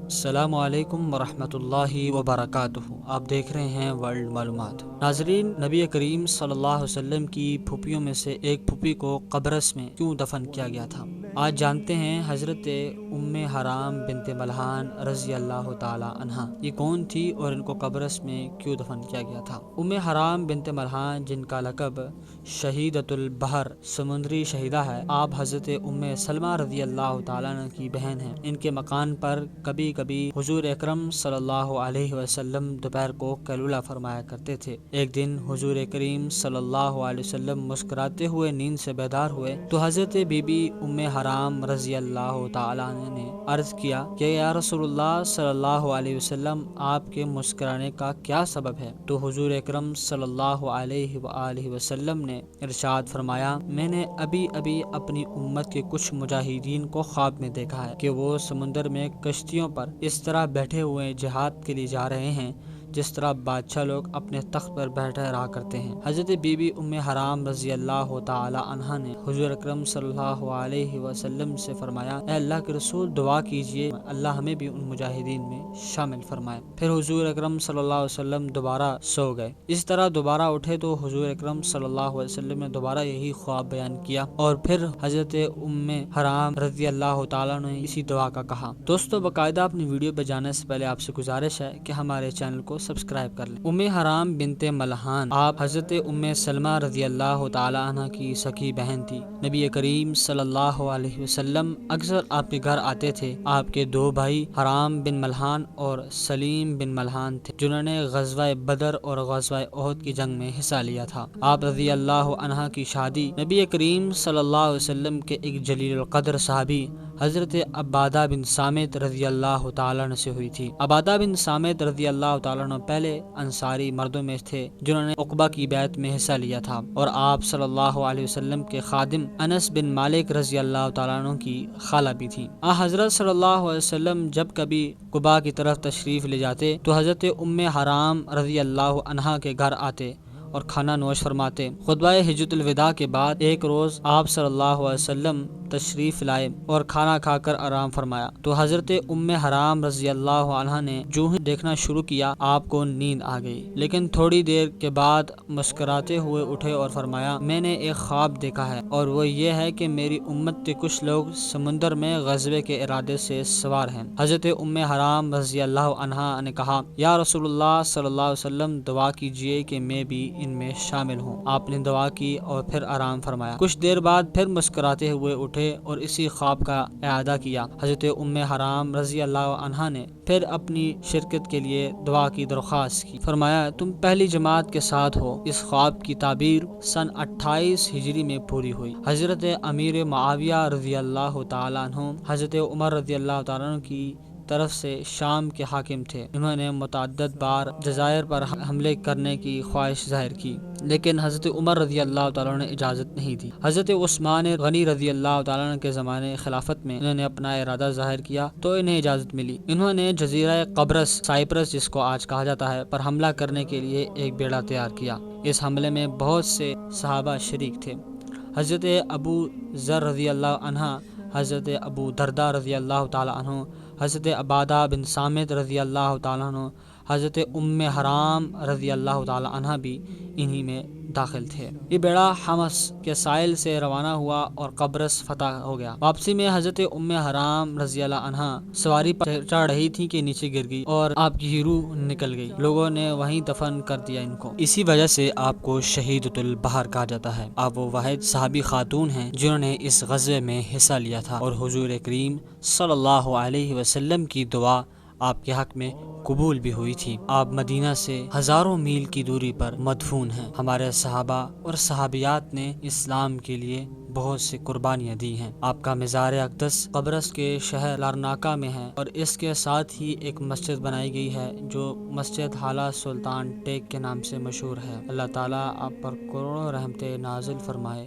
السلام علیکم ورحمۃ اللہ وبرکاتہ۔ آپ دیکھ رہے ہیں ورلڈ معلومات۔ ناظرین، نبی کریم صلی اللہ علیہ وسلم کی پھوپھیوں میں سے ایک پھوپھی کو قبرص میں کیوں دفن کیا گیا تھا؟ آج جانتے ہیں حضرت ام حرام بنت ملحان رضی اللہ تعالی عنہا یہ کون تھی اور ان کو قبرص میں کیوں دفن کیا گیا تھا۔ ام حرام بنت ملحان، جن کا لقب شہیدۃ البحر سمندری شہیدہ ہے، آپ حضرت ام سلمہ رضی اللہ تعالیٰ عنہ کی بہن ہیں۔ ان کے مکان پر کبھی کبھی حضور اکرم صلی اللہ علیہ وسلم دوپہر کو قیلولہ فرمایا کرتے تھے۔ ایک دن حضور کریم صلی اللہ علیہ وسلم مسکراتے ہوئے نیند سے بیدار ہوئے تو حضرت بی بی ام حرام رضی اللہ تعالیٰ عنہ نے عرض کیا کہ یا رسول اللہ صلی اللہ علیہ وسلم، آپ کے مسکرانے کا کیا سبب ہے؟ تو حضور اکرم صلی اللہ علیہ وآلہ وسلم نے ارشاد فرمایا، میں نے ابھی اپنی امت کے کچھ مجاہدین کو خواب میں دیکھا ہے کہ وہ سمندر میں کشتیوں پر اس طرح بیٹھے ہوئے جہاد کے لیے جا رہے ہیں جس طرح بادشاہ لوگ اپنے تخت پر بیٹھے رہا کرتے ہیں۔ حضرت بی بی ام حرام رضی اللہ تعالی عنہا نے حضور اکرم صلی اللہ علیہ وسلم سے فرمایا، اے اللہ کے رسول، دعا کیجئے اللہ ہمیں بھی ان مجاہدین میں شامل فرمائے۔ پھر حضور اکرم صلی اللہ علیہ وسلم دوبارہ سو گئے۔ اس طرح دوبارہ اٹھے تو حضور اکرم صلی اللہ علیہ وسلم نے دوبارہ یہی خواب بیان کیا اور پھر حضرت ام حرام رضی اللہ تعالیٰ نے اسی دعا کا کہا۔ دوستو، باقاعدہ اپنی ویڈیو پہ جانے سے پہلے آپ سے گزارش ہے کہ ہمارے چینل کو سبسکرائب کر لیں۔ ام حرام بنت ملحان آپ حضرت ام سلمہ رضی اللہ تعالی عنہ کی سکی بہن تھی۔ نبی کریم صلی اللہ علیہ وسلم اکثر آپ کے گھر آتے تھے۔ آپ کے دو بھائی حرام بن ملحان اور سلیم بن ملحان تھے جنہوں نے غزوہ بدر اور غزوہ احد کی جنگ میں حصہ لیا تھا۔ آپ رضی اللہ عنہ کی شادی نبی کریم صلی اللہ علیہ وسلم کے ایک جلیل القدر صحابی حضرت عبادہ بن صامت رضی اللہ تعالیٰ عنہ سے ہوئی تھی۔ عبادہ بن صامت رضی اللہ تعالیٰ عنہ پہلے انصاری مردوں میں تھے جنہوں نے عقبہ کی بیعت میں حصہ لیا تھا اور آپ صلی اللہ علیہ وسلم کے خادم انس بن مالک رضی اللہ تعالیٰ عنہ کی خالہ بھی تھی۔ حضرت صلی اللہ علیہ وسلم جب کبھی قباء کی طرف تشریف لے جاتے تو حضرت ام حرام رضی اللہ عنہا کے گھر آتے اور کھانا نوش فرماتے۔ خطبہ حجۃ الوداع کے بعد ایک روز آپ صلی اللہ علیہ وسلم تشریف لائے اور کھانا کھا کر آرام فرمایا تو حضرت ام حرام رضی اللہ عنہا نے جو ہی دیکھنا شروع کیا آپ کو نیند آ گئی، لیکن تھوڑی دیر کے بعد مسکراتے ہوئے اٹھے اور فرمایا، میں نے ایک خواب دیکھا ہے اور وہ یہ ہے کہ میری امت کے کچھ لوگ سمندر میں غزوے کے ارادے سے سوار ہیں۔ حضرت ام حرام رضی اللہ عنہا نے کہا، یا رسول اللہ صلی اللہ علیہ وسلم، دعا کیجئے کہ میں بھی ان میں شامل ہوں۔ آپ نے دعا کی اور پھر آرام فرمایا۔ کچھ دیر بعد پھر مسکراتے ہوئے اٹھے اور اسی خواب کا اعادہ کیا۔ حضرت ام حرام رضی اللہ عنہا نے پھر اپنی شرکت کے لیے دعا کی درخواست کی۔ فرمایا، تم پہلی جماعت کے ساتھ ہو۔ اس خواب کی تعبیر سن 28 ہجری میں پوری ہوئی۔ حضرت امیر معاویہ رضی اللہ تعالیٰ عنہ حضرت عمر رضی اللہ تعالیٰ عنہ کی طرف سے شام کے حاکم تھے۔ انہوں نے متعدد بار جزائر پر حملے کرنے کی خواہش ظاہر کی لیکن حضرت عمر رضی اللہ تعالیٰ عنہ نے اجازت نہیں دی۔ حضرت عثمان غنی رضی اللہ تعالیٰ عنہ کے زمانے خلافت میں انہوں نے اپنا ارادہ ظاہر کیا تو انہیں اجازت ملی۔ انہوں نے جزیرہ قبرص، سائپرس جس کو آج کہا جاتا ہے، پر حملہ کرنے کے لیے ایک بیڑا تیار کیا۔ اس حملے میں بہت سے صحابہ شریک تھے۔ حضرت ابو ذر رضی اللہ عنہ، حضرت ابو دردہ رضی اللہ تعالیٰ عنہ، حضرت عبادہ بن صامت رضی اللہ تعالیٰ عنہ، حضرت ام حرام رضی اللہ تعالیٰ عنہ بھی انہی میں داخل تھے۔ یہ بیڑا حمص کے ساحل سے روانہ ہوا اور قبرص فتح ہو گیا۔ واپسی میں حضرت ام حرام رضی اللہ عنہا سواری پر چڑھ رہی تھی کہ نیچے گر گئی اور آپ کی روح نکل گئی۔ لوگوں نے وہیں دفن کر دیا ان کو۔ اسی وجہ سے آپ کو شہیدۃ البحر کہا جاتا ہے۔ آپ وہ واحد صحابی خاتون ہیں جنہوں نے اس غزوے میں حصہ لیا تھا اور حضور کریم صلی اللہ علیہ وسلم کی دعا آپ کے حق میں قبول بھی ہوئی تھی۔ آپ مدینہ سے ہزاروں میل کی دوری پر مدفون ہیں۔ ہمارے صحابہ اور صحابیات نے اسلام کے لیے بہت سی قربانیاں دی ہیں۔ آپ کا مزار اقدس قبرص کے شہر لارناکا میں ہے اور اس کے ساتھ ہی ایک مسجد بنائی گئی ہے جو مسجد حالہ سلطان ٹیک کے نام سے مشہور ہے۔ اللہ تعالیٰ آپ پر کروڑوں رحمتیں نازل فرمائے۔